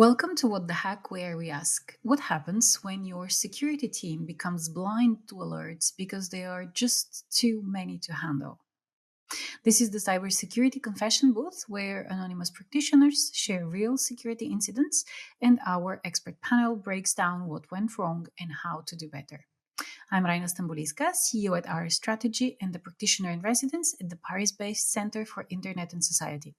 Welcome to What the Heck, where we ask what happens when your security team becomes blind to alerts because they are just too many to handle. This is the cybersecurity confession booth where anonymous practitioners share real security incidents and our expert panel breaks down what went wrong and how to do better. I'm Rayna Stamboliyska, CEO at our Strategy and the practitioner in residence at the Paris-based Center for Internet and Society.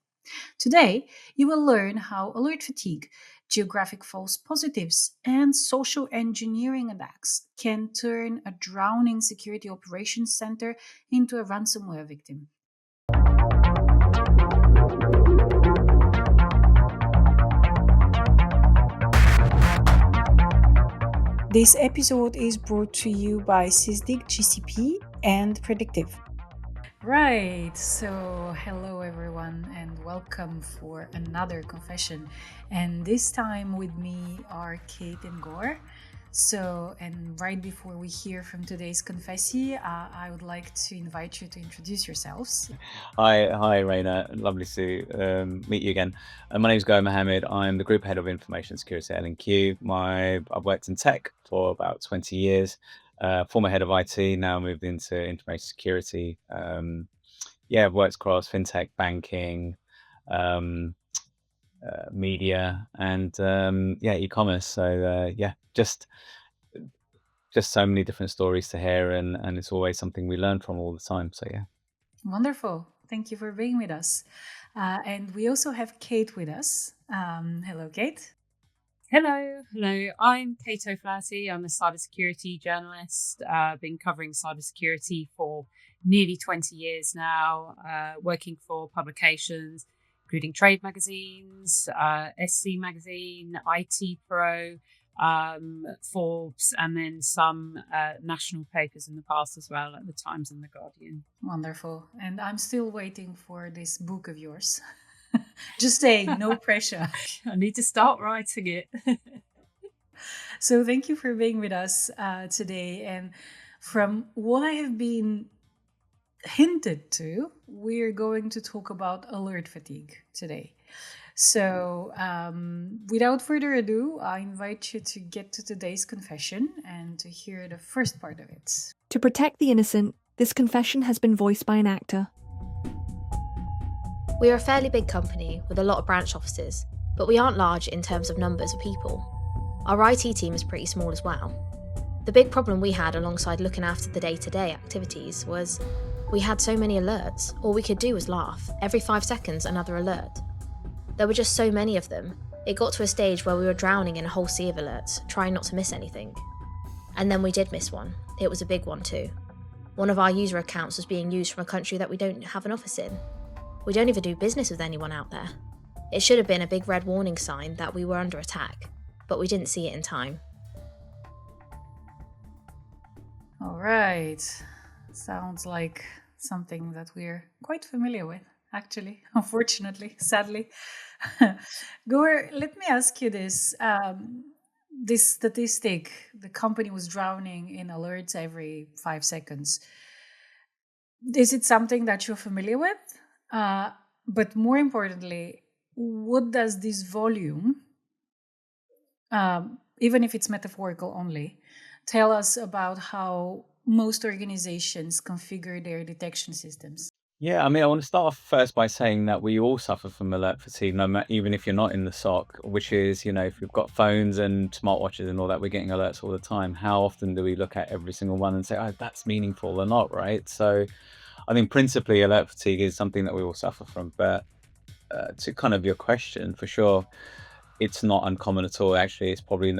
Today, you will learn how alert fatigue, geographic false positives, and social engineering attacks can turn a drowning security operations center into a ransomware victim. This episode is brought to you by Sysdig GCP and Predictive. Right, so hello everyone and welcome for another confession. And this time with me are Kate and Goher. And right before we hear from today's confessie, I would like to invite you to introduce yourselves. Hi, Rayna. Lovely to meet you again. My name is Goher Mohammad. I'm the Group Head of Information Security at L&Q. I've worked in tech for about 20 years. Former head of IT, now moved into information security. I've worked across fintech, banking, media, and e-commerce. So just so many different stories to hear, and it's always something we learn from all the time. So yeah. Wonderful. Thank you for being with us. And we also have Kate with us. Hello, Kate. Hello. I'm Kate Flaherty. I'm a cybersecurity journalist. Been covering cybersecurity for nearly 20 years now, working for publications, including trade magazines, SC Magazine, IT Pro, Forbes, and then some national papers in the past as well, like the Times and the Guardian. Wonderful. And I'm still waiting for this book of yours. Just saying, no pressure. I need to start writing it. So thank you for being with us today. And from what I have been hinted to, we're going to talk about alert fatigue today. So without further ado, I invite you to get to today's confession and to hear the first part of it. To protect the innocent, this confession has been voiced by an actor. We are a fairly big company with a lot of branch offices, but we aren't large in terms of numbers of people. Our IT team is pretty small as well. The big problem we had alongside looking after the day-to-day activities was we had so many alerts. All we could do was laugh. Every 5 seconds, another alert. There were just so many of them. It got to a stage where we were drowning in a whole sea of alerts, trying not to miss anything. And then we did miss one. It was a big one too. One of our user accounts was being used from a country that we don't have an office in. We don't even do business with anyone out there. It should have been a big red warning sign that we were under attack, but we didn't see it in time. All right. Sounds like something that we're quite familiar with, actually, unfortunately, sadly. Goher, let me ask you this. This statistic, the company was drowning in alerts every 5 seconds. Is it something that you're familiar with? But more importantly, what does this volume, even if it's metaphorical only, tell us about how most organizations configure their detection systems? Yeah, I mean, I want to start off first by saying that we all suffer from alert fatigue, even if you're not in the SOC, which is, if we've got phones and smartwatches and all that, we're getting alerts all the time. How often do we look at every single one and say, oh, that's meaningful or not, right? So I think principally alert fatigue is something that we all suffer from. But to kind of your question, for sure, it's not uncommon at all. Actually, it's probably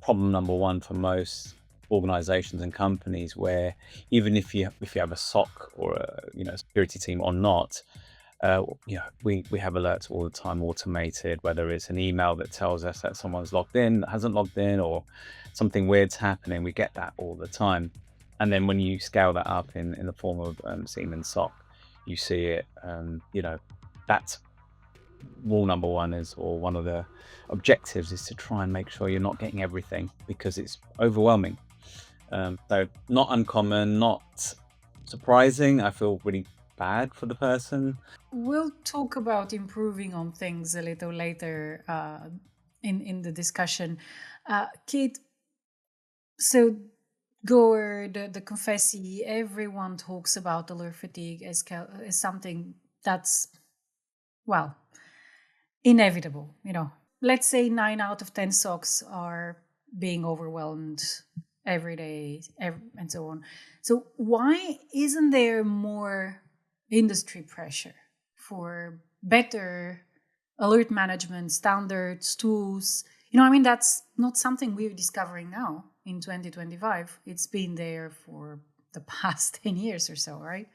problem number one for most organizations and companies, where even if you have a SOC or a security team or not, we have alerts all the time, automated, whether it's an email that tells us that someone's logged in, hasn't logged in, or something weird's happening. We get that all the time. And then when you scale that up in the form of Siemens SOC, you see it. That's rule number one is, or one of the objectives is, to try and make sure you're not getting everything, because it's overwhelming. So not uncommon, not surprising. I feel really bad for the person. We'll talk about improving on things a little later in the discussion. Kate, so Goer, the confessi, everyone talks about alert fatigue as something that's, well, inevitable. Let's say 9 out of 10 SOCs are being overwhelmed every day, and so on. So why isn't there more industry pressure for better alert management standards, tools? That's not something we're discovering now in 2025. It's been there for the past 10 years or so, right?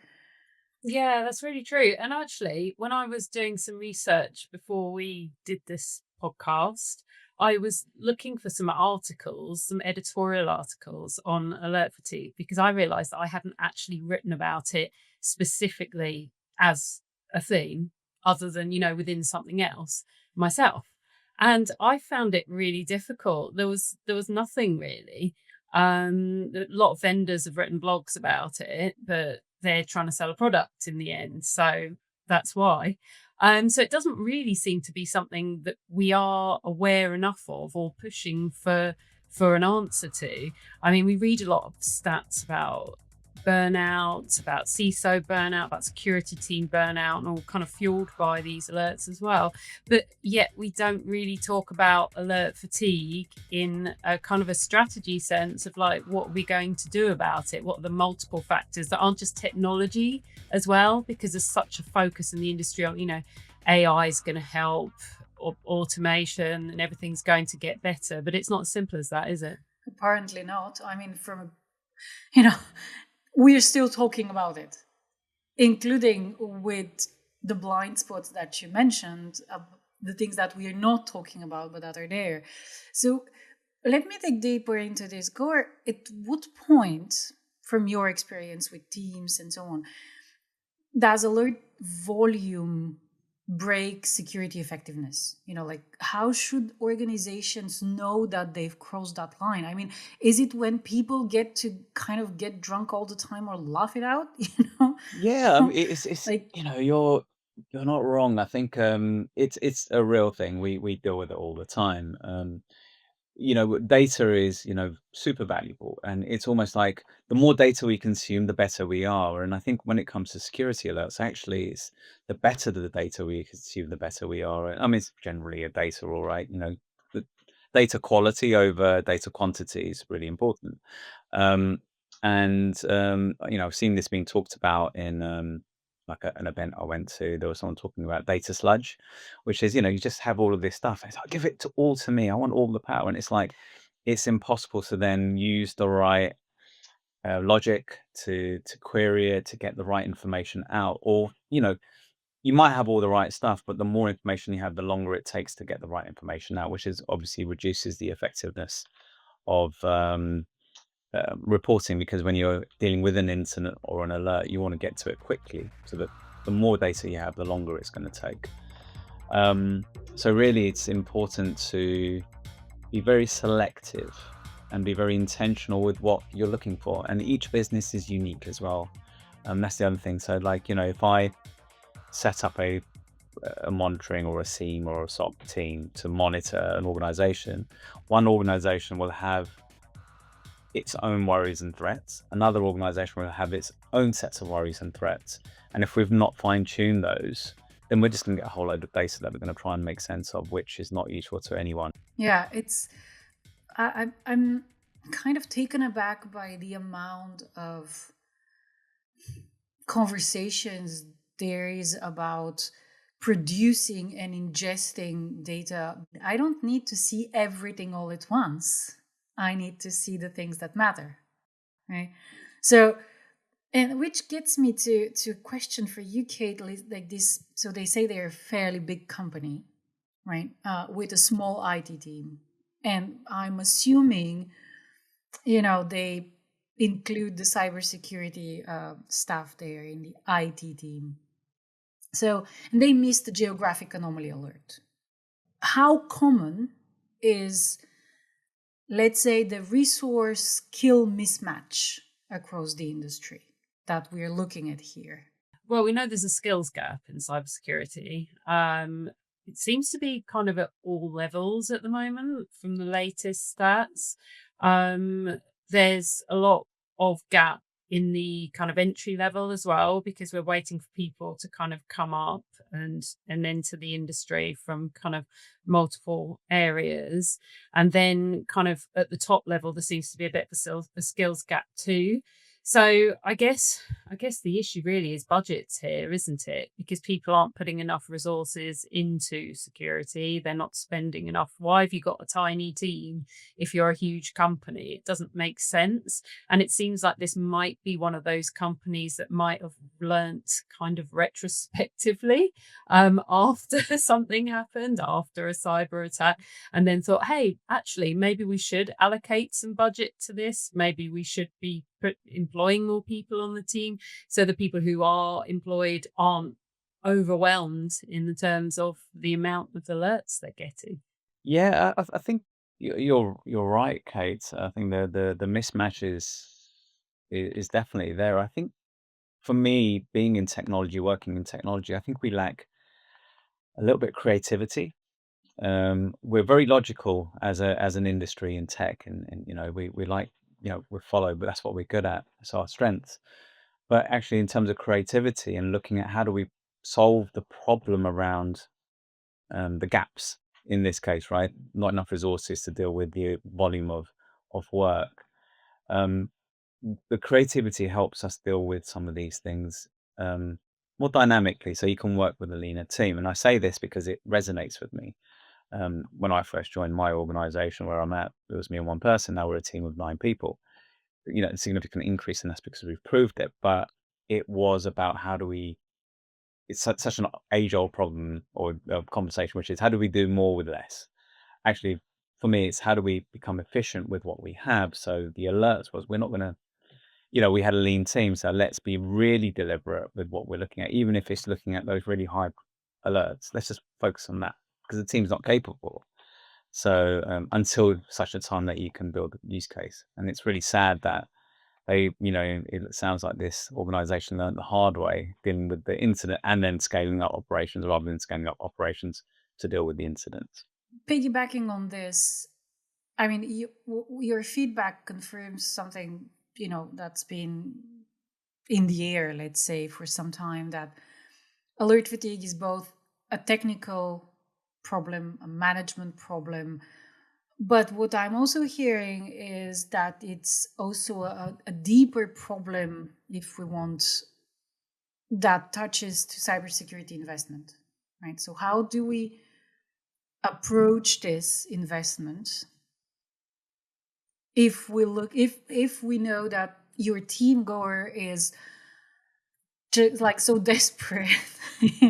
Yeah, that's really true. And actually, when I was doing some research before we did this podcast, I was looking for some articles, some editorial articles on alert fatigue, because I realized that I hadn't actually written about it specifically as a theme, other than, within something else myself. And I found it really difficult. There was nothing really. A lot of vendors have written blogs about it, but they're trying to sell a product in the end. So that's why. So it doesn't really seem to be something that we are aware enough of or pushing for an answer to. I mean, we read a lot of stats about burnout, about CISO burnout, about security team burnout, and all kind of fueled by these alerts as well. But yet we don't really talk about alert fatigue in a kind of a strategy sense of like, what are we going to do about it? What are the multiple factors that aren't just technology as well? Because there's such a focus in the industry on, AI is going to help, or automation, and everything's going to get better. But it's not as simple as that, is it? Apparently not. I mean, we're still talking about it, including with the blind spots that you mentioned, the things that we are not talking about but that are there. So let me dig deeper into this. Goher, at what point, from your experience with teams and so on, does alert volume break security effectiveness? How should organizations know that they've crossed that line? I mean, is it when people get to kind of get drunk all the time or laugh it out? Yeah, it's Like, you're not wrong. I think it's a real thing. We deal with it all the time. Data is, super valuable, and it's almost like the more data we consume, the better we are. And I think when it comes to security alerts, actually, it's the better the data we consume, the better we are. I mean, it's generally a data, all right. The data quality over data quantity is really important. Um, I've seen this being talked about in like an event I went to. There was someone talking about data sludge, which is, you just have all of this stuff. It's like, give it all to me. I want all the power. And it's like, it's impossible to then use the right logic to query it, to get the right information out. Or, you might have all the right stuff, but the more information you have, the longer it takes to get the right information out, which is obviously reduces the effectiveness of reporting, because when you're dealing with an incident or an alert, you want to get to it quickly, so that the more data you have, the longer it's going to take. So really, it's important to be very selective and be very intentional with what you're looking for. And each business is unique as well. That's the other thing. So like, if I set up a monitoring or a SIEM or a SOC team to monitor an organization, one organization will have its own worries and threats. Another organization will have its own sets of worries and threats. And if we've not fine-tuned those, then we're just going to get a whole load of data that we're going to try and make sense of, which is not useful to anyone. yeah, I'm kind of taken aback by the amount of conversations there is about producing and ingesting data. I don't need to see everything all at once. I need to see the things that matter, right? So, and which gets me to a question for you, Kate, like this. So they say they're a fairly big company, right? With a small IT team. And I'm assuming, they include the cybersecurity staff there in the IT team. So, and they missed the geographic anomaly alert. How common is, let's say, the resource skill mismatch across the industry that we're looking at here? Well, we know there's a skills gap in cybersecurity. it seems to be kind of at all levels at the moment from the latest stats. There's a lot of gap in the kind of entry level as well, because we're waiting for people to kind of come up and enter the industry from kind of multiple areas. And then kind of at the top level, there seems to be a bit of a skills gap too. So I guess the issue really is budgets here, isn't it? Because people aren't putting enough resources into security. They're not spending enough. Why have you got a tiny team if you're a huge company? It doesn't make sense. And it seems like this might be one of those companies that might have learnt kind of retrospectively after something happened, after a cyber attack, and then thought, hey, actually, maybe we should allocate some budget to this. Maybe we should be employing more people on the team so the people who are employed aren't overwhelmed in the terms of the amount of alerts they're getting. Yeah, I think you're right, Kate. I think the mismatch is definitely there. I think for me, being in technology, working in technology, I think we lack a little bit of creativity. We're very logical as an industry in tech, and we like, we follow, but that's what we're good at. It's our strength. But actually, in terms of creativity and looking at how do we solve the problem around the gaps in this case, right? Not enough resources to deal with the volume of work. Um, the creativity helps us deal with some of these things more dynamically, so you can work with a leaner team. And I say this because it resonates with me. When I first joined my organization where I'm at, it was me and one person. Now we're a team of 9 people. A significant increase, and that's because we've proved it. But it was about how do we, it's such an age-old problem or conversation, which is how do we do more with less? Actually, for me, it's how do we become efficient with what we have? So the alerts was, we're not going to, we had a lean team, so let's be really deliberate with what we're looking at, even if it's looking at those really high alerts. Let's just focus on that because the team's not capable. So until such a time that you can build a use case, and it's really sad that it sounds like this organization learned the hard way dealing with the incident and then scaling up operations rather than scaling up operations to deal with the incidents. Piggybacking on this, I mean, your feedback confirms something, that's been in the air, let's say, for some time, that alert fatigue is both a technical problem, a management problem. But what I'm also hearing is that it's also a deeper problem, if we want, that touches to cybersecurity investment, right? So how do we approach this investment if we know that your team goer is just like so desperate,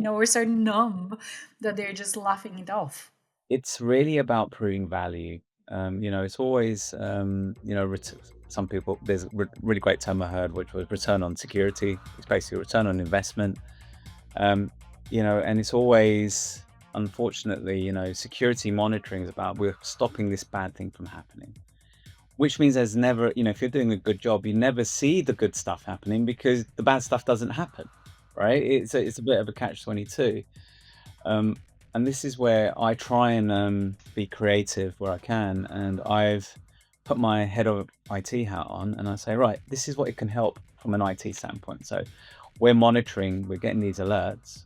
or so numb that they're just laughing it off? It's really about proving value. It's always, some people, there's a really great term I heard, which was return on security. It's basically return on investment. And it's always, unfortunately, security monitoring is about we're stopping this bad thing from happening, which means there's never, if you're doing a good job, you never see the good stuff happening because the bad stuff doesn't happen, right? It's a bit of a catch-22. And this is where I try and be creative where I can. And I've put my head of IT hat on and I say, right, this is what it can help from an IT standpoint. So we're monitoring, we're getting these alerts.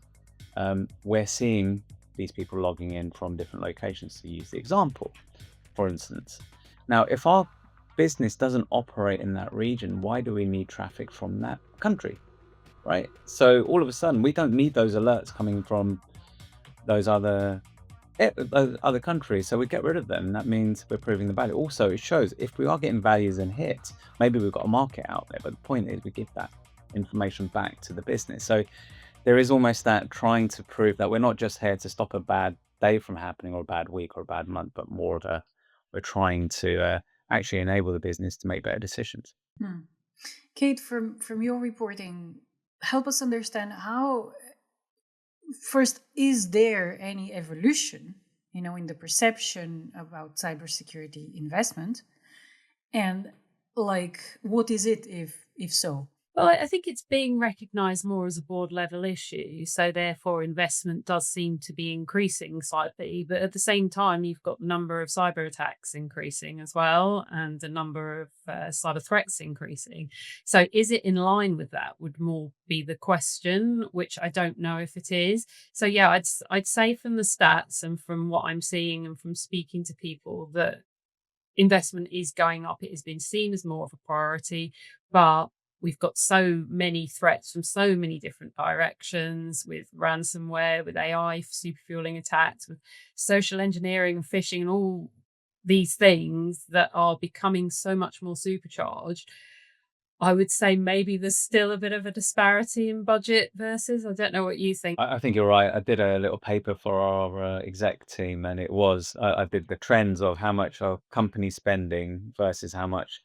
We're seeing these people logging in from different locations, to use the example, for instance. Now, if our business doesn't operate in that region, why do we need traffic from that country, right? So all of a sudden, we don't need those alerts coming from those other countries, so we get rid of them. That means we're proving the value. Also, it shows if we are getting values and hits, maybe we've got a market out there, but the point is we give that information back to the business. So there is almost that trying to prove that we're not just here to stop a bad day from happening or a bad week or a bad month, but more of a, we're trying to actually enable the business to make better decisions. Kate, from your reporting, help us understand how, first, is there any evolution, in the perception about cybersecurity investment? And what is it if so? Well, I think it's being recognised more as a board level issue. So therefore investment does seem to be increasing slightly. But at the same time, you've got the number of cyber attacks increasing as well, and the number of cyber threats increasing. So is it in line with that would more be the question, which I don't know if it is. So yeah, I'd say from the stats and from what I'm seeing and from speaking to people that investment is going up. It has been seen as more of a priority, but we've got so many threats from so many different directions, with ransomware, with AI super fueling attacks, with social engineering and phishing and all these things that are becoming so much more supercharged. I would say maybe there's still a bit of a disparity in budget versus. I don't know what you think. I think you're right. I did a little paper for our exec team, and it was I did the trends of how much are companies spending versus how much,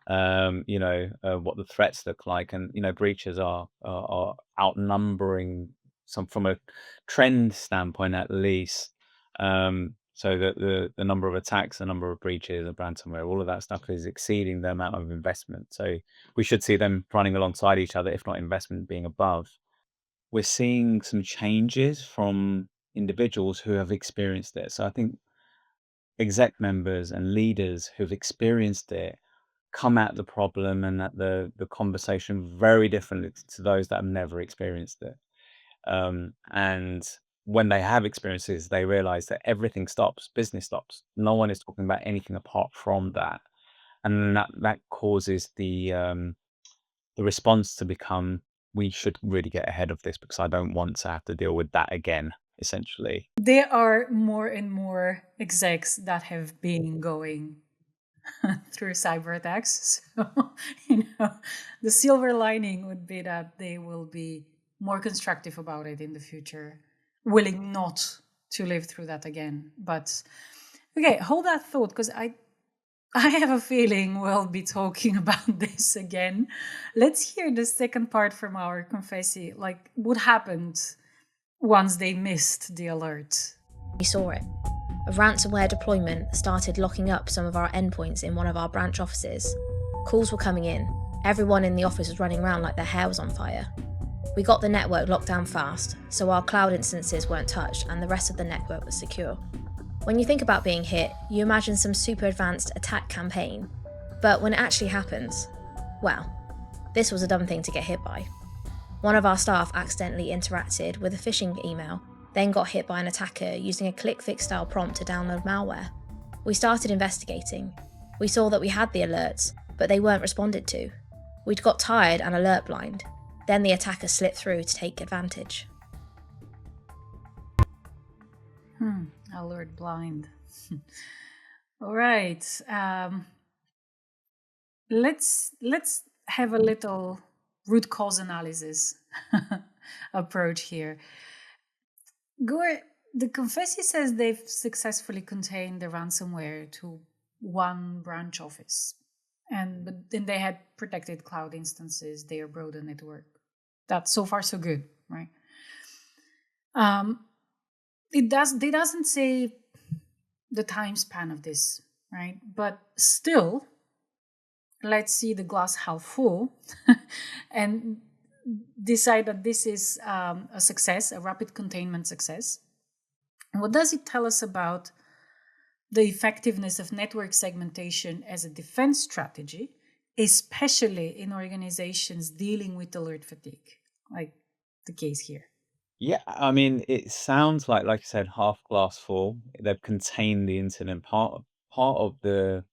what the threats look like, and breaches are outnumbering some from a trend standpoint at least. So that the number of attacks, the number of breaches, of ransomware, all of that stuff is exceeding the amount of investment. So we should see them running alongside each other, if not investment being above. We're seeing some changes from individuals who have experienced it. So I think exec members and leaders who've experienced it come at the problem and at the conversation very differently to those that have never experienced it. And when they have experiences, they realize that everything stops, business stops. No one is talking about anything apart from that. And that causes the response to become, we should really get ahead of this because I don't want to have to deal with that again, essentially. There are more and more execs that have been going through cyber attacks. So, the silver lining would be that they will be more constructive about it in the future, willing not to live through that again. But okay, hold that thought, because I have a feeling we'll be talking about this again. Let's hear the second part from our confessi. Like, what happened once they missed the alert? We saw it. A ransomware deployment started locking up some of our endpoints in one of our branch offices. Calls were coming in. Everyone in the office was running around like their hair was on fire. We got the network locked down fast, so our cloud instances weren't touched and the rest of the network was secure. When you think about being hit, you imagine some super advanced attack campaign. But when it actually happens, well, this was a dumb thing to get hit by. One of our staff accidentally interacted with a phishing email, then got hit by an attacker using a click-fix style prompt to download malware. We started investigating. We saw that we had the alerts, but they weren't responded to. We'd got tired and alert blind. Then the attacker slipped through to take advantage. Alert blind. All right. Let's have a little root cause analysis approach here. Goher, the confessi says they've successfully contained the ransomware to one branch office, but then they had protected cloud instances, their broader network. That's so far so good, right? They doesn't say the time span of this, right? But still, let's see the glass half full and decide that this is a success, a rapid containment success. What does it tell us about the effectiveness of network segmentation as a defense strategy, especially in organizations dealing with alert fatigue, like the case here? Yeah, I mean, it sounds like you said, half glass full. They've contained the incident. Part of the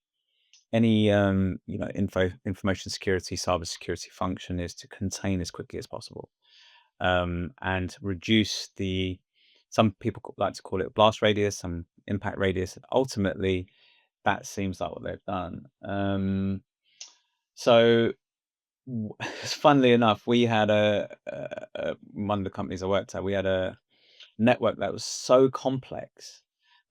any information security, cyber security function is to contain as quickly as possible, and reduce the. Some people like to call it blast radius, some impact radius. Ultimately, that seems like what they've done. So, funnily enough, we had one of the companies I worked at. We had a network that was so complex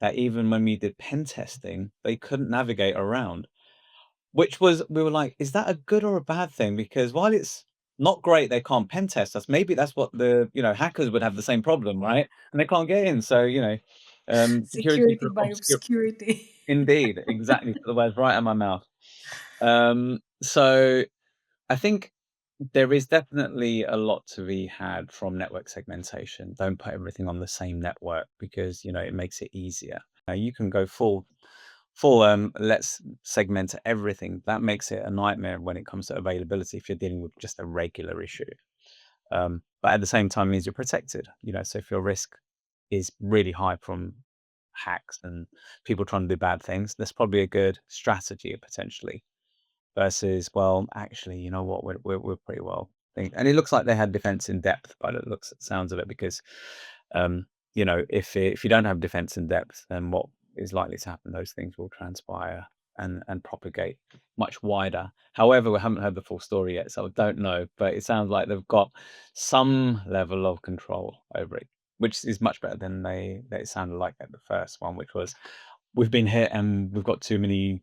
that even when we did pen testing, they couldn't navigate around. We were like, is that a good or a bad thing? Because while it's not great, they can't pen test us. Maybe that's what the hackers would have the same problem, right? And they can't get in. So security Security by obscurity. Indeed, exactly. The words right out of my mouth. So I think There is definitely a lot to be had from network segmentation. Don't put everything on the same network because, it makes it easier. You can go full let's segment everything. That makes it a nightmare when it comes to availability if you're dealing with just a regular issue. But at the same time means you're protected, so if your risk is really high from hacks and people trying to do bad things, that's probably a good strategy potentially. Versus, well, actually, you know what? We're pretty well and it looks like they had defense in depth by the sounds of it, because, if you don't have defense in depth, then what is likely to happen? Those things will transpire and propagate much wider. However, we haven't heard the full story yet, so I don't know. But it sounds like they've got some level of control over it, which is much better than it sounded like at the first one, which was, we've been hit and we've got too many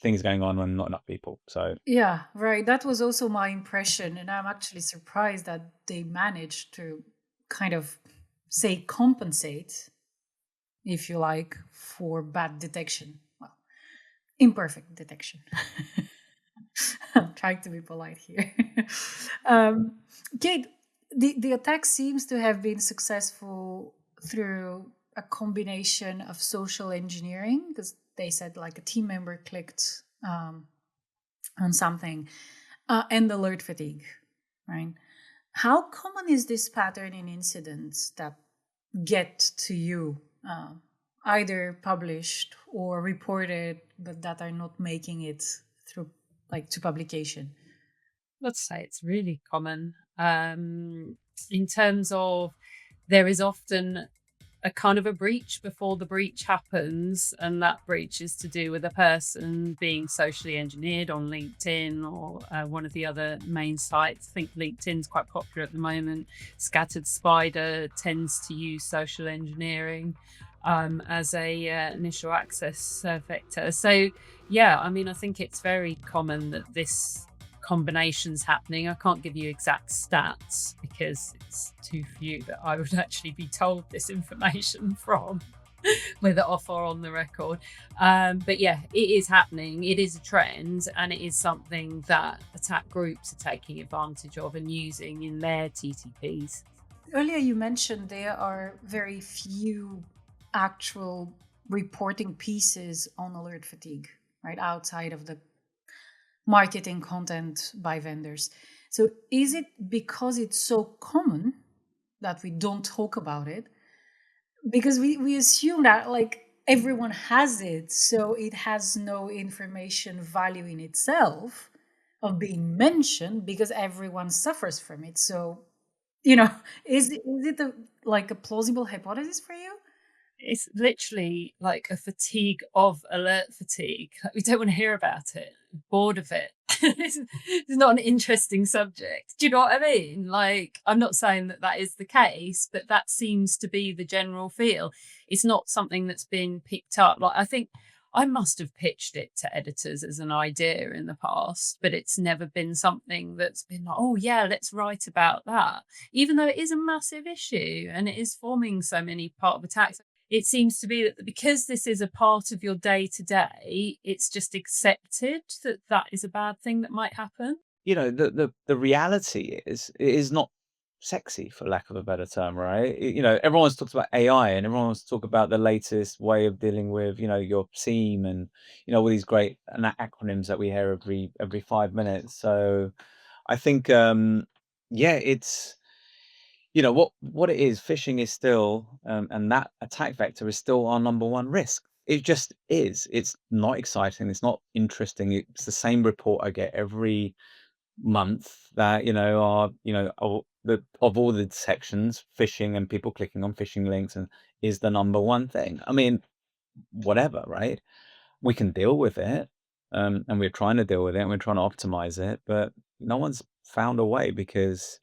things going on and not enough people. So Yeah, right. That was also my impression. And I'm actually surprised that they managed to kind of say compensate, if you like, for bad detection. Well, imperfect detection. I'm trying to be polite here. um, Kate, the attack seems to have been successful through a combination of social engineering, because they said like a team member clicked on something, and alert fatigue, right? How common is this pattern in incidents that get to you, either published or reported, but that are not making it through, like, to publication? Let's say it's really common. In terms of, there is often a kind of a breach before the breach happens, and that breach is to do with a person being socially engineered on LinkedIn or one of the other main sites. I think LinkedIn's quite popular at the moment. Scattered Spider tends to use social engineering as a initial access vector. So yeah, I mean, I think it's very common that this combinations happening. I can't give you exact stats because it's too few that I would actually be told this information from, whether off or on the record. But yeah, it is happening. It is a trend, and it is something that attack groups are taking advantage of and using in their TTPs. Earlier, you mentioned there are very few actual reporting pieces on alert fatigue, right, outside of the marketing content by vendors. So is it because it's so common that we don't talk about it? Because we assume that, like, everyone has it, so it has no information value in itself of being mentioned because everyone suffers from it. So, is it like a plausible hypothesis for you? It's literally like a fatigue of alert fatigue. Like, we don't want to hear about it. We're bored of it. It's not an interesting subject. Do you know what I mean? Like, I'm not saying that that is the case, but that seems to be the general feel. It's not something that's been picked up. Like, I think I must have pitched it to editors as an idea in the past, but it's never been something that's been like, oh yeah, let's write about that. Even though it is a massive issue and it is forming so many part of attacks, it seems to be that because this is a part of your day to day, it's just accepted that that is a bad thing that might happen. The reality is, it is not sexy, for lack of a better term, right? Everyone's talked about AI and everyone's talked about the latest way of dealing with, your SEAM and, all these great acronyms that we hear every 5 minutes. So I think, yeah, it's, what it is. Phishing is still, and that attack vector is still our number one risk. It just is. It's not exciting. It's not interesting. It's the same report I get every month that, are, of all the sections, phishing and people clicking on phishing links and is the number one thing. I mean, whatever, right? We can deal with it, and we're trying to deal with it, and we're trying to optimize it, but no one's found a way, because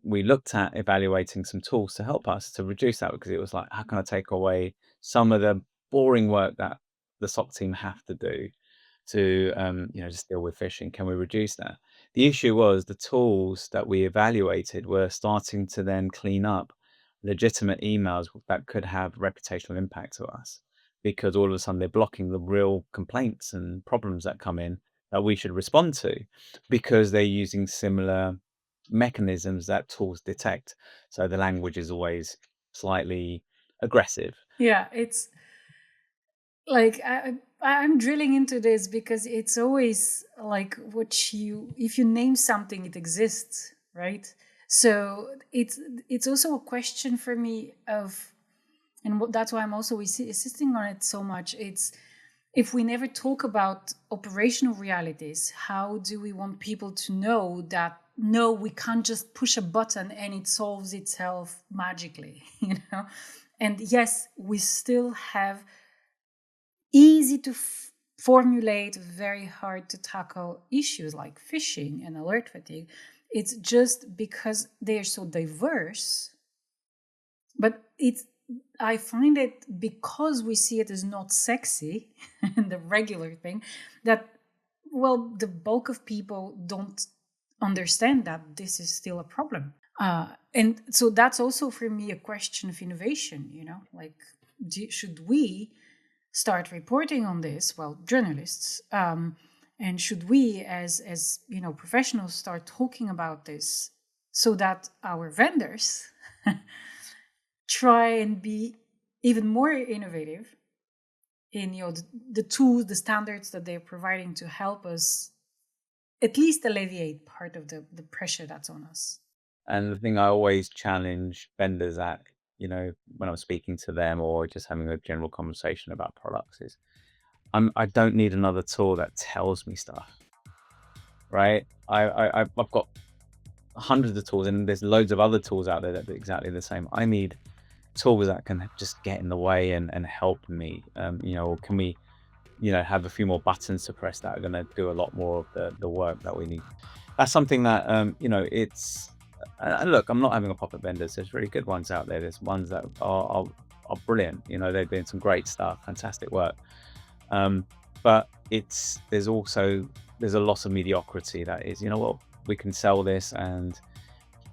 we looked at evaluating some tools to help us to reduce that, because it was like, how can I take away some of the boring work that the SOC team have to do to just deal with phishing? Can we reduce that? The issue was the tools that we evaluated were starting to then clean up legitimate emails that could have reputational impact to us, because all of a sudden they're blocking the real complaints and problems that come in, that we should respond to, because they're using similar mechanisms that tools detect. So the language is always slightly aggressive. Yeah, it's like I'm drilling into this because it's always like what you, if you name something, it exists, right? So it's also a question for me of, and that's why I'm also insisting on it so much. It's, if we never talk about operational realities, how do we want people to know that no, we can't just push a button and it solves itself magically, you know? And yes, we still have easy to formulate, very hard to tackle issues like phishing and alert fatigue. It's just because they are so diverse. But it's, I find it, because we see it as not sexy and the regular thing, that, well, the bulk of people don't understand that this is still a problem. And so that's also for me a question of innovation, you know, like, should we start reporting on this, well, journalists, and should we as you know, professionals, start talking about this so that our vendors try and be even more innovative in, you know, the tools, the standards that they're providing to help us at least alleviate part of the pressure that's on us. And the thing I always challenge vendors at, when I'm speaking to them or just having a general conversation about products is, I don't need another tool that tells me stuff, right? I've got hundreds of tools, and there's loads of other tools out there that do exactly the same. I need tools that can just get in the way and help me. Or can we, have a few more buttons to press that are going to do a lot more of the work that we need. That's something that, it's, and look, I'm not having a pop at vendors. There's really good ones out there. There's ones that are brilliant. They're doing some great stuff, fantastic work. But there's a lot of mediocrity that is, we can sell this, and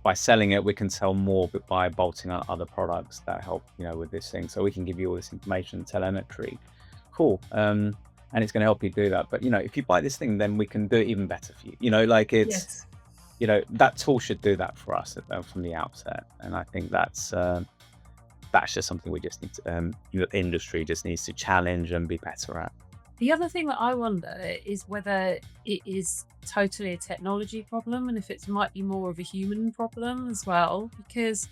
by selling it, we can sell more, but by bolting on other products that help, with this thing. So we can give you all this information, telemetry. Cool. And it's going to help you do that. But, if you buy this thing, then we can do it even better for you. Like it's, Yes. that tool should do that for us from the outset. And I think that's just something we just need to, the industry just needs to challenge and be better at. The other thing that I wonder is whether it is totally a technology problem, and if it might be more of a human problem as well. Because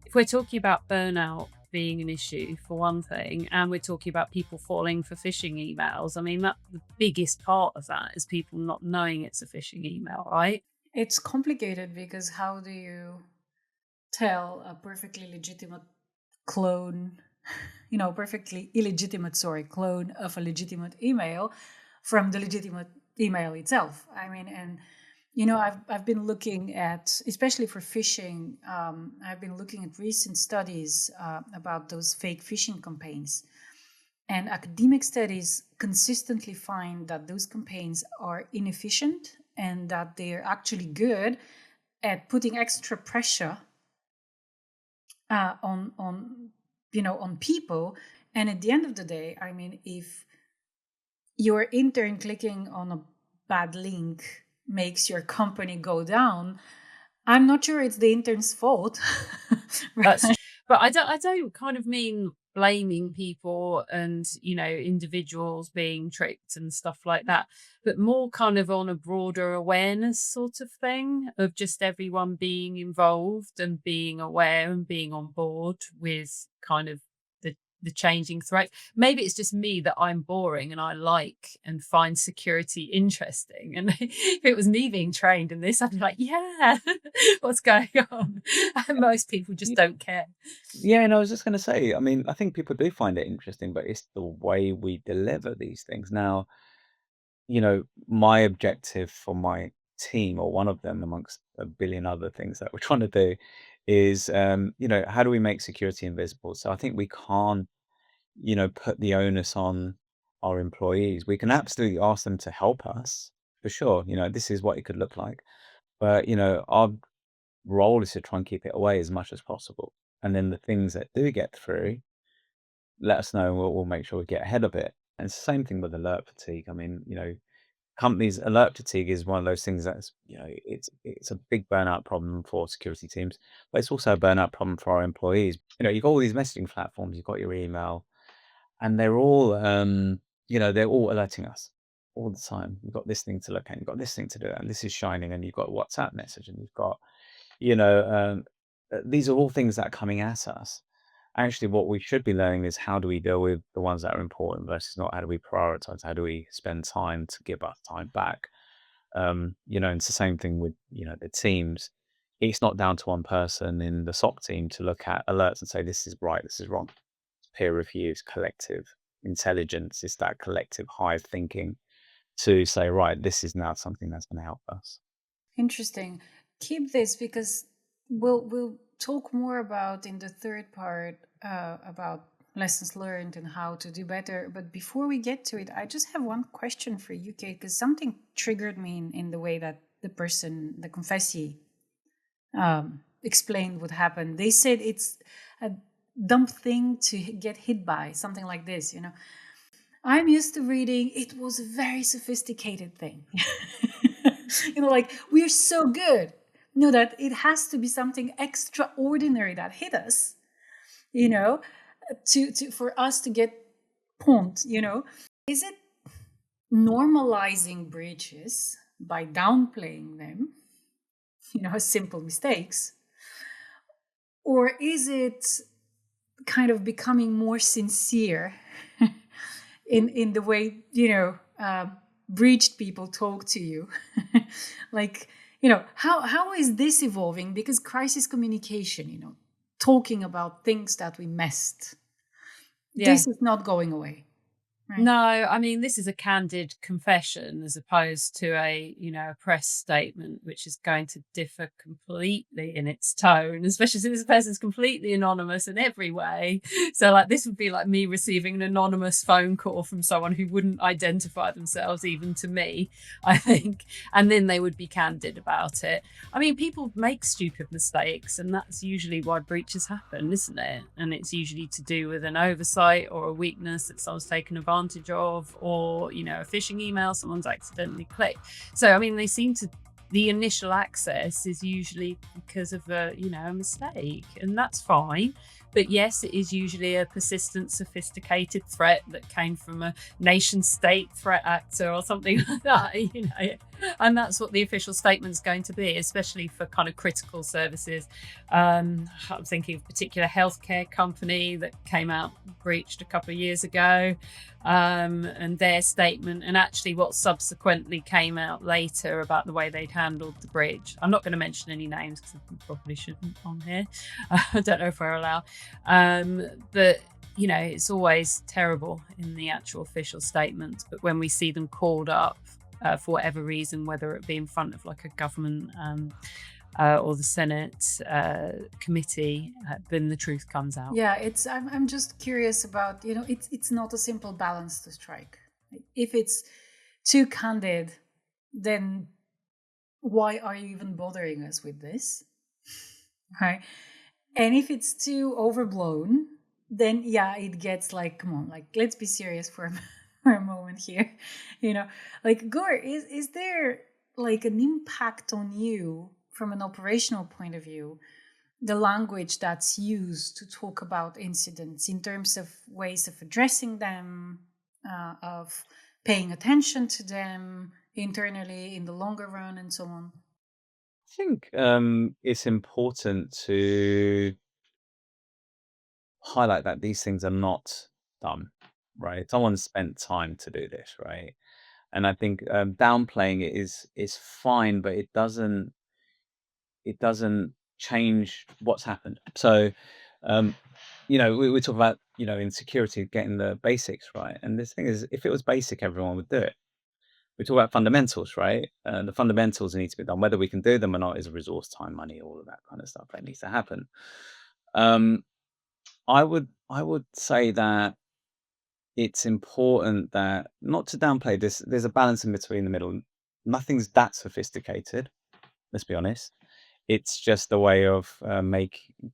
if we're talking about burnout being an issue for one thing, and we're talking about people falling for phishing emails, I mean, that the biggest part of that is people not knowing it's a phishing email, right? It's complicated because how do you tell a perfectly legitimate clone, perfectly illegitimate, clone of a legitimate email from the legitimate email itself? I mean, and, I've been looking at, especially for phishing, I've been looking at recent studies about those fake phishing campaigns. And academic studies consistently find that those campaigns are inefficient and that they're actually good at putting extra pressure on people. And at the end of the day, I mean, if your intern clicking on a bad link makes your company go down, I'm not sure it's the intern's fault. That's true. But I don't kind of mean blaming people and, individuals being tricked and stuff like that, but more kind of on a broader awareness sort of thing of just everyone being involved and being aware and being on board with kind of the changing threat. Maybe it's just me that I'm boring and I like and find security interesting. And if it was me being trained in this, I'd be like, yeah, what's going on? And most people just don't care. Yeah, and I was just going to say, I mean, I think people do find it interesting, but it's the way we deliver these things. Now, my objective for my team, or one of them amongst a billion other things that we're trying to do, is, how do we make security invisible? So I think we can't, put the onus on our employees. We can absolutely ask them to help us, for sure. This is what it could look like. But, our role is to try and keep it away as much as possible. And then the things that do get through, let us know, and we'll make sure we get ahead of it. And it's the same thing with alert fatigue. I mean, companies, alert fatigue is one of those things that's, it's a big burnout problem for security teams, but it's also a burnout problem for our employees. You've got all these messaging platforms, you've got your email, and they're all, they're all alerting us all the time. You've got this thing to look at, you've got this thing to do, and this is shining, and you've got WhatsApp message, and you've got, you know, these are all things that are coming at us. Actually, what we should be learning is how do we deal with the ones that are important versus not? How do we prioritize? How do we spend time to give us time back? And it's the same thing with, the teams. It's not down to one person in the SOC team to look at alerts and say, this is right, this is wrong. Peer reviews, collective intelligence, is that collective hive thinking to say, right, this is now something that's going to help us. Interesting. Keep this, because we'll talk more about in the third part about lessons learned and how to do better. But before we get to it, I just have one question for you, Kate, because something triggered me in the way that the confessee, explained what happened. They said it's a dumb thing to get hit by, something like this, I'm used to reading, it was a very sophisticated thing. Like, we're so good. That it has to be something extraordinary that hit us, for us to get pumped, Is it normalizing breaches by downplaying them, simple mistakes? Or is it kind of becoming more sincere in the way, breached people talk to you? Like, how is this evolving? Because crisis communication, talking about things that we missed, this is not going away. Right. No, I mean, this is a candid confession as opposed to a press statement, which is going to differ completely in its tone, especially since this person's completely anonymous in every way. So like, this would be like me receiving an anonymous phone call from someone who wouldn't identify themselves even to me, I think. And then they would be candid about it. I mean, people make stupid mistakes, and that's usually why breaches happen, isn't it? And it's usually to do with an oversight or a weakness that someone's taken advantage of, or a phishing email someone's accidentally clicked. So I mean, the initial access is usually because of a mistake, and that's fine. But yes, it is usually a persistent, sophisticated threat that came from a nation state threat actor or something like that, and that's what the official statement's going to be, especially for kind of critical services. I'm thinking of a particular healthcare company that came out breached a couple of years ago, and their statement, and actually what subsequently came out later about the way they'd handled the breach. I'm not going to mention any names because I probably shouldn't on here. I don't know if we're allowed. But it's always terrible in the actual official statement. But when we see them called up for whatever reason, whether it be in front of like a government or the Senate committee, then the truth comes out. Yeah, I'm just curious about, it's not a simple balance to strike. If it's too candid, then why are you even bothering us with this? Right? And if it's too overblown, then it gets like, come on, like, let's be serious for a moment here. Like, Goher, is there like an impact on you from an operational point of view, the language that's used to talk about incidents in terms of ways of addressing them, of paying attention to them internally in the longer run, and so on? I think it's important to highlight that these things are not done, right? Someone spent time to do this, right? And I think downplaying it is fine, but it doesn't change what's happened. So, we talk about in security getting the basics right, and this thing is, if it was basic, everyone would do it. We talk about fundamentals, right? The fundamentals need to be done. Whether we can do them or not is a resource, time, money, all of that kind of stuff that needs to happen. I would say that it's important that not to downplay this. There's a balance in between the middle. Nothing's that sophisticated. Let's be honest. It's just a way of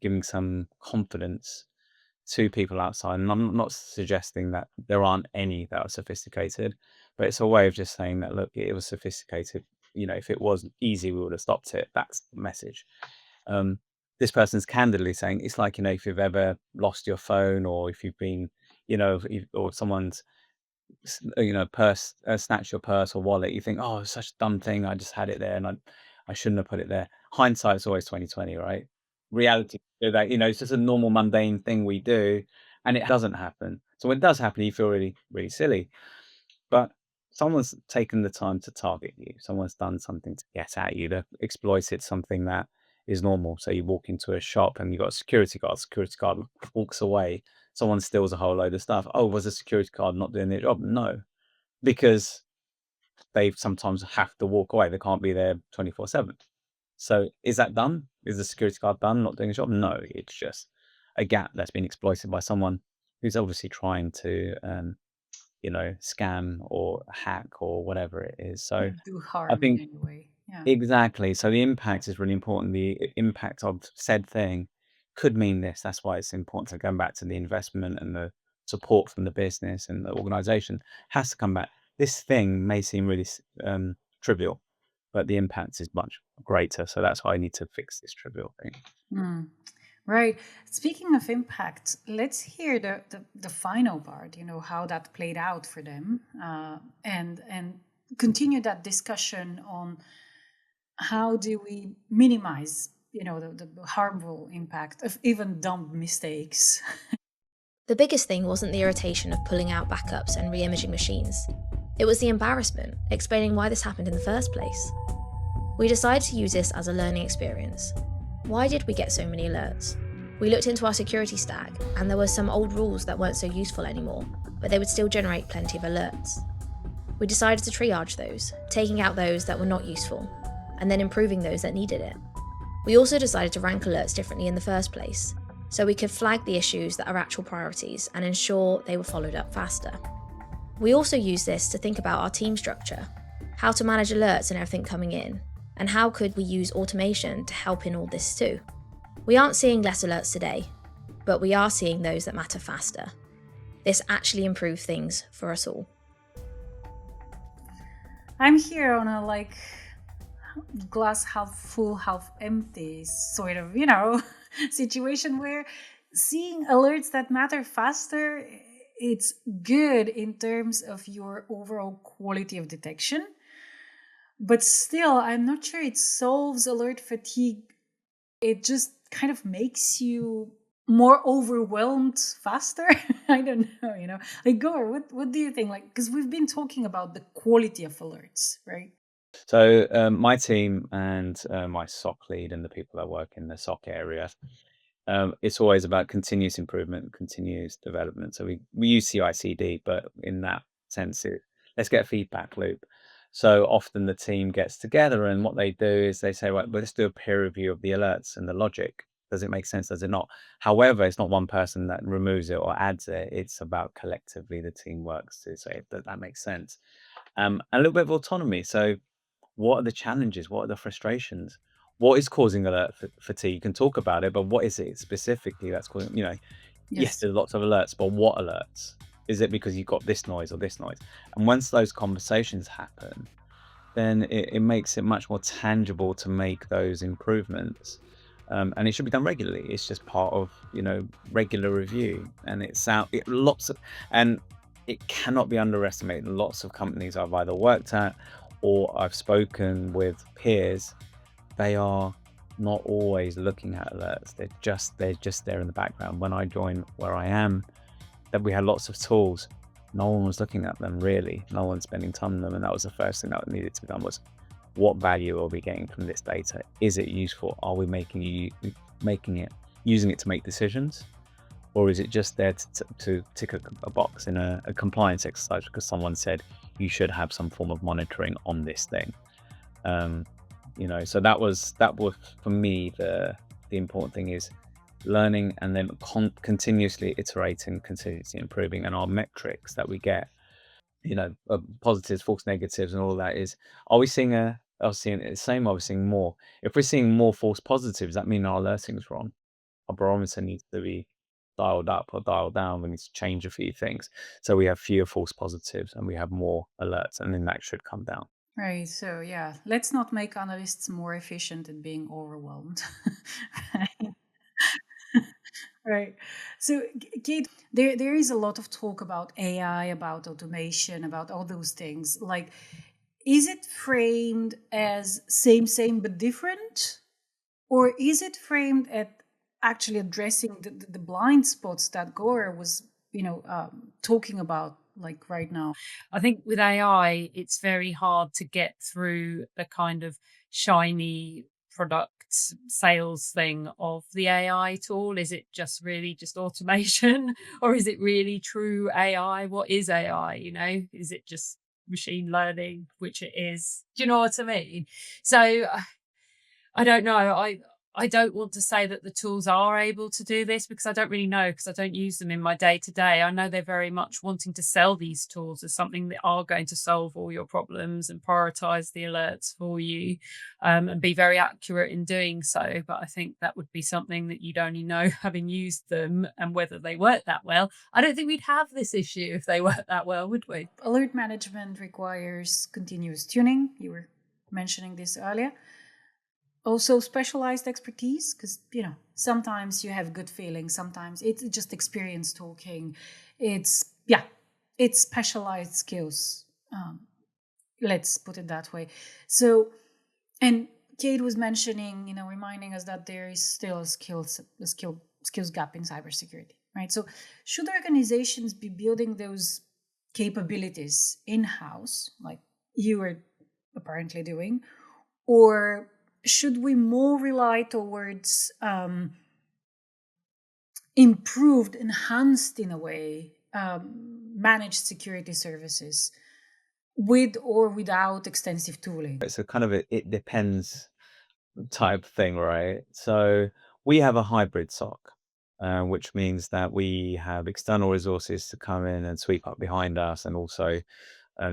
giving some confidence to people outside. And I'm not suggesting that there aren't any that are sophisticated, but it's a way of just saying that, look, it was sophisticated. If it was easy, we would have stopped it. That's the message. Um, this person's candidly saying it's like, if you've ever lost your phone, or if you've been, or someone's purse, snatch your purse or wallet, you think, oh, it's such a dumb thing, I just had it there, and I shouldn't have put it there. Hindsight's always 2020, right? Reality is that, it's just a normal mundane thing we do, and it doesn't happen. So when it does happen, you feel really, really silly. But someone's taken the time to target you, someone's done something to get at you, they've exploited something that is normal. So you walk into a shop and you've got a security guard walks away, someone steals a whole load of stuff. Oh, was the security guard not doing their job? No, because they sometimes have to walk away. They can't be there 24/7. So is that done? Is the security guard done not doing his job? No, it's just a gap that's been exploited by someone who's obviously trying to, scam or hack or whatever it is. So Yeah, do I harm in think any way. Yeah. exactly. So the impact is really important. The impact of said thing could mean this. That's why it's important to go back to the investment and the support from the business and the organization has to come back. This thing may seem really trivial, but the impact is much greater. So that's why I need to fix this trivial thing. Mm. Right. Speaking of impact, let's hear the final part. How that played out for them, and continue that discussion on how do we minimize the harmful impact of even dumb mistakes. The biggest thing wasn't the irritation of pulling out backups and re-imaging machines. It was the embarrassment, explaining why this happened in the first place. We decided to use this as a learning experience. Why did we get so many alerts? We looked into our security stack, and there were some old rules that weren't so useful anymore, but they would still generate plenty of alerts. We decided to triage those, taking out those that were not useful, and then improving those that needed it. We also decided to rank alerts differently in the first place, so we could flag the issues that are actual priorities and ensure they were followed up faster. We also used this to think about our team structure, how to manage alerts and everything coming in, and how could we use automation to help in all this too. We aren't seeing less alerts today, but we are seeing those that matter faster. This actually improved things for us all. I'm here on a glass half full, half empty sort of, situation where seeing alerts that matter faster, it's good in terms of your overall quality of detection. But still, I'm not sure it solves alert fatigue. It just kind of makes you more overwhelmed faster. I don't know, Goher, what do you think? Because we've been talking about the quality of alerts, right? So my team and my SOC lead and the people that work in the SOC area, it's always about continuous improvement, continuous development. So we use CI/CD, but in that sense, let's get a feedback loop. So often the team gets together, and what they do is they say, right, well, let's do a peer review of the alerts and the logic. Does it make sense? Does it not? However, it's not one person that removes it or adds it. It's about collectively the team works to say that makes sense. A little bit of autonomy. So what are the challenges? What are the frustrations? What is causing alert fatigue? You can talk about it, but what is it specifically that's causing, yes, Yes. there's lots of alerts, but what alerts? Is it because you've got this noise or this noise? And once those conversations happen, then it makes it much more tangible to make those improvements. And it should be done regularly. It's just part of, regular review. And and it cannot be underestimated. Lots of companies I've either worked at or I've spoken with peers, they are not always looking at alerts. They're just there in the background. When I joined where I am, that we had lots of tools. No one was looking at them really. No one's spending time on them. And that was the first thing that needed to be done was, what value are we getting from this data? Is it useful? Are we using it to make decisions? Or is it just there to tick a box in a compliance exercise because someone said you should have some form of monitoring on this thing? So that was for me the important thing is learning and then continuously iterating, continuously improving. And our metrics that we get, positives, false negatives, and all that is, are we seeing it the same? Are we seeing more? If we're seeing more false positives, that means our alerting is wrong. Our barometer needs to be dialed up or dialed down. We need to change a few things. So we have fewer false positives and we have more alerts, and then that should come down. Right. So yeah, let's not make analysts more efficient at being overwhelmed. Right. So, Kate, there is a lot of talk about AI, about automation, about all those things. Like, is it framed as same but different, or is it framed at actually addressing the blind spots that Goher was, talking about, like right now? I think with AI, it's very hard to get through the kind of shiny product sales thing of the AI tool. Is it just really just automation or is it really true AI? What is AI? Is it just machine learning, which it is? Do you know what I mean? So I don't know. I don't want to say that the tools are able to do this because I don't really know, because I don't use them in my day to day. I know they're very much wanting to sell these tools as something that are going to solve all your problems and prioritize the alerts for you, and be very accurate in doing so. But I think that would be something that you'd only know having used them and whether they work that well. I don't think we'd have this issue if they worked that well, would we? Alert management requires continuous tuning. You were mentioning this earlier. Also specialized expertise, because sometimes you have good feelings, sometimes it's just experience talking. It's specialized skills, let's put it that way. So, and Kate was mentioning, reminding us that there is still a skills gap in cybersecurity, right? So should organizations be building those capabilities in-house, like you were apparently doing, or should we more rely towards improved, enhanced in a way, managed security services with or without extensive tooling? It's a kind of it depends type thing, right? So we have a hybrid SOC, which means that we have external resources to come in and sweep up behind us and also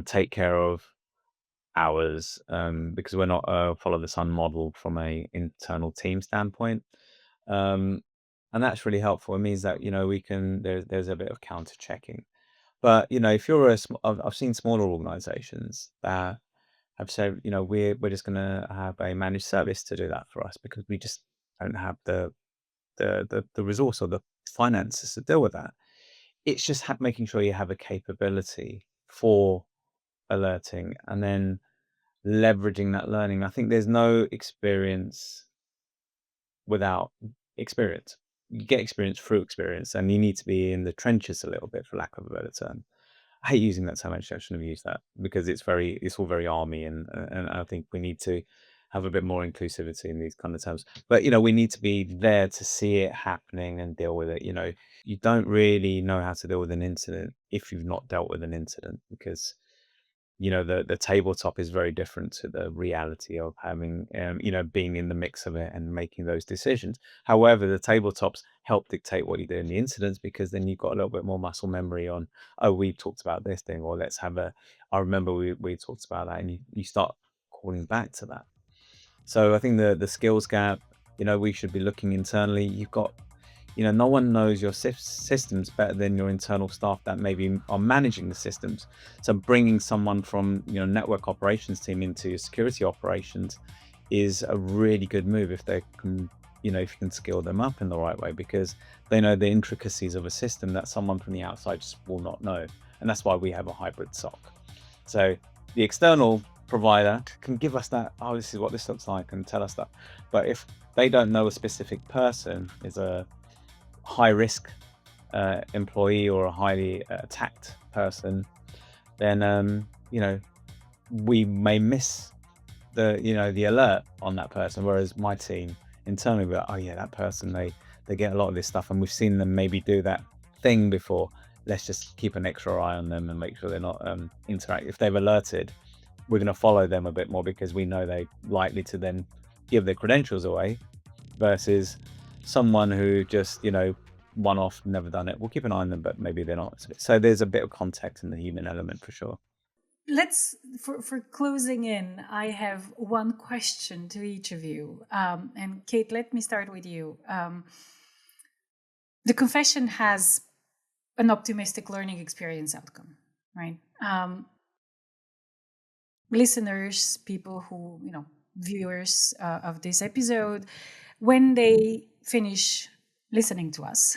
take care of ours, because we're not a follow the sun model from a internal team standpoint. And that's really helpful. It means that, we can, there's a bit of counter checking. But, if you're I've seen smaller organizations that have said, we're just going to have a managed service to do that for us because we just don't have the resource or the finances to deal with that. It's just making sure you have a capability for alerting and then leveraging that learning. I think there's no experience without experience. You get experience through experience, and you need to be in the trenches a little bit, for lack of a better term. I hate using that so much. I shouldn't have used that because it's all very army, and I think we need to have a bit more inclusivity in these kind of terms. But we need to be there to see it happening and deal with it. You don't really know how to deal with an incident if you've not dealt with an incident, because the tabletop is very different to the reality of having being in the mix of it and making those decisions. However, the tabletops help dictate what you do in the incidents, because then you've got a little bit more muscle memory on, oh, we talked about this thing, or I remember we talked about that, and you start calling back to that. So I think the skills gap, we should be looking internally. You've got, no one knows your systems better than your internal staff that maybe are managing the systems. So bringing someone from, network operations team into security operations is a really good move if they can, if you can skill them up in the right way, because they know the intricacies of a system that someone from the outside just will not know. And that's why we have a hybrid SOC. So the external provider can give us that, oh, this is what this looks like, and tell us that. But if they don't know a specific person is a high risk employee or a highly attacked person, then we may miss the alert on that person. Whereas my team internally, we're like, oh yeah, that person, they get a lot of this stuff, and we've seen them maybe do that thing before. Let's just keep an extra eye on them and make sure they're not interact. If they've alerted, we're going to follow them a bit more because we know they're likely to then give their credentials away, versus someone who just one off, never done it. We'll keep an eye on them, but maybe they're not. So there's a bit of context in the human element for sure. Let's, for closing in, I have one question to each of you. And Kate, let me start with you. the confession has an optimistic learning experience outcome, right? Listeners, people who, viewers of this episode, when they finish listening to us,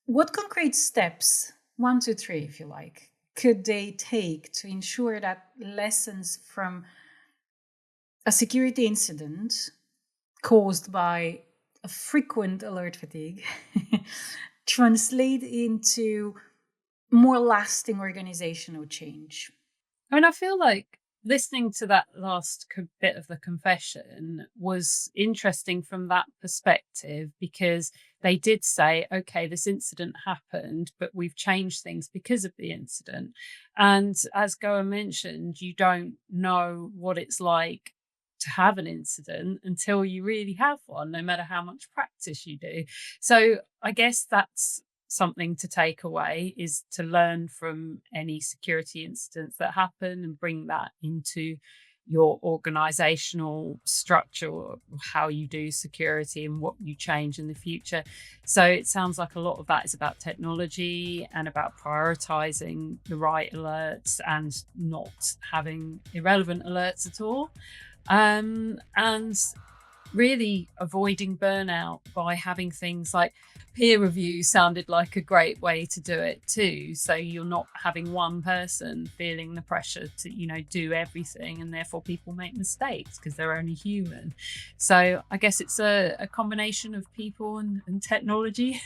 what concrete steps, 1 to 3, if you like, could they take to ensure that lessons from a security incident caused by a frequent alert fatigue translate into more lasting organizational change? And I feel like listening to that last bit of the confession was interesting from that perspective, because they did say, okay, this incident happened, but we've changed things because of the incident. And as Goher mentioned, you don't know what it's like to have an incident until you really have one, no matter how much practice you do. So I guess that's something to take away, is to learn from any security incidents that happen and bring that into your organizational structure, or how you do security and what you change in the future. So it sounds like a lot of that is about technology and about prioritizing the right alerts and not having irrelevant alerts at all. And really avoiding burnout by having things like peer review sounded like a great way to do it too. So you're not having one person feeling the pressure to, do everything, and therefore people make mistakes because they're only human. So I guess it's a combination of people and technology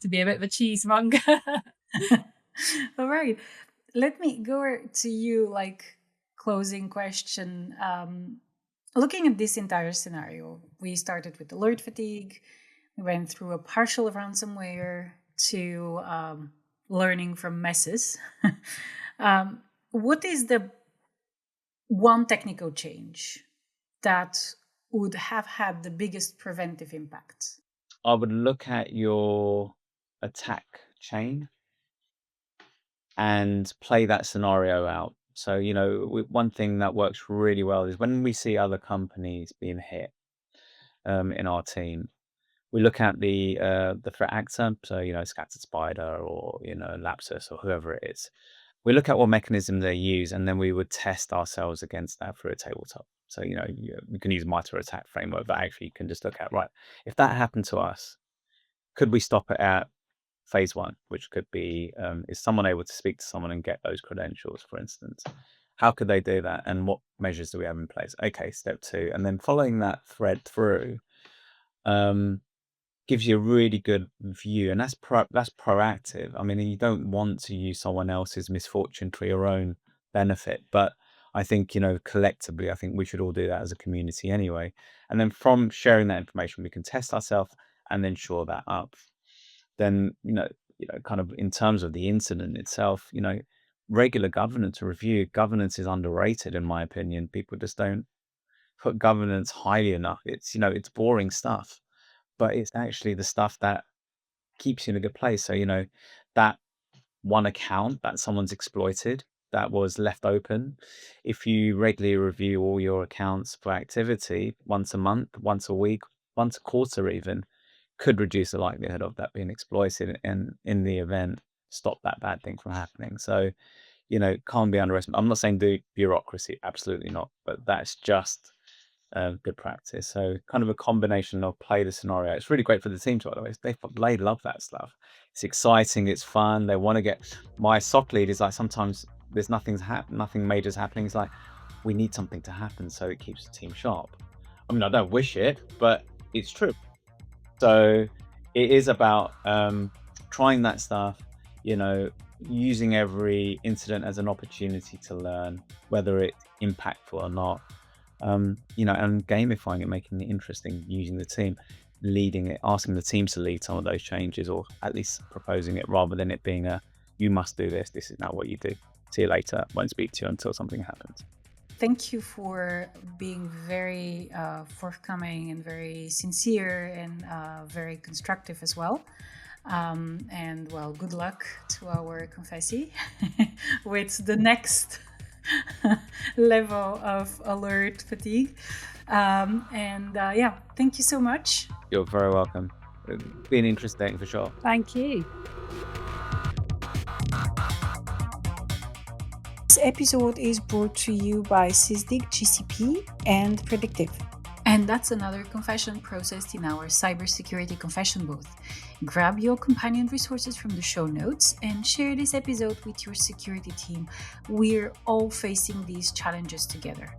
to be a bit of a cheesemonger. All right. Let me go to you, closing question. Looking at this entire scenario, we started with alert fatigue, we went through a partial ransomware to learning from messes. What is the one technical change that would have had the biggest preventive impact? I would look at your attack chain and play that scenario out. So, one thing that works really well is when we see other companies being hit in our team, we look at the threat actor, so, Scattered Spider or, Lapsus or whoever it is. We look at what mechanism they use, and then we would test ourselves against that through a tabletop. So, we can use MITRE ATT&CK framework, but actually you can just look at, right, if that happened to us, could we stop it at phase 1, which could be, is someone able to speak to someone and get those credentials, for instance? How could they do that? And what measures do we have in place? Okay, step 2. And then following that thread through gives you a really good view. And that's proactive. I mean, you don't want to use someone else's misfortune for your own benefit. But I think, collectively, I think we should all do that as a community anyway. And then from sharing that information, we can test ourselves and then shore that up. Then, kind of in terms of the incident itself, regular governance review. Governance is underrated, in my opinion. People just don't put governance highly enough. It's, it's boring stuff, but it's actually the stuff that keeps you in a good place. So, that one account that someone's exploited that was left open, if you regularly review all your accounts for activity once a month, once a week, once a quarter even, could reduce the likelihood of that being exploited, and in the event, stop that bad thing from happening. So, can't be underestimated. I'm not saying do bureaucracy, absolutely not, but that's just good practice. So kind of a combination of play the scenario. It's really great for the team, by the way. They love that stuff. It's exciting, it's fun. They want to get, my SOC lead is like, sometimes there's nothing major's happening. It's like, we need something to happen so it keeps the team sharp. I mean, I don't wish it, but it's true. So it is about trying that stuff, using every incident as an opportunity to learn, whether it's impactful or not, and gamifying it, making it interesting, using the team, leading it, asking the teams to lead some of those changes, or at least proposing it, rather than it being you must do this is now what you do. See you later, won't speak to you until something happens. Thank you for being very forthcoming and very sincere and very constructive as well. And well, good luck to our confessee with the next level of alert fatigue. Thank you so much. You're very welcome. It's been interesting for sure. Thank you. This episode is brought to you by Sysdig GCP and Predictive. And that's another confession processed in our cybersecurity confession booth. Grab your companion resources from the show notes and share this episode with your security team. We're all facing these challenges together.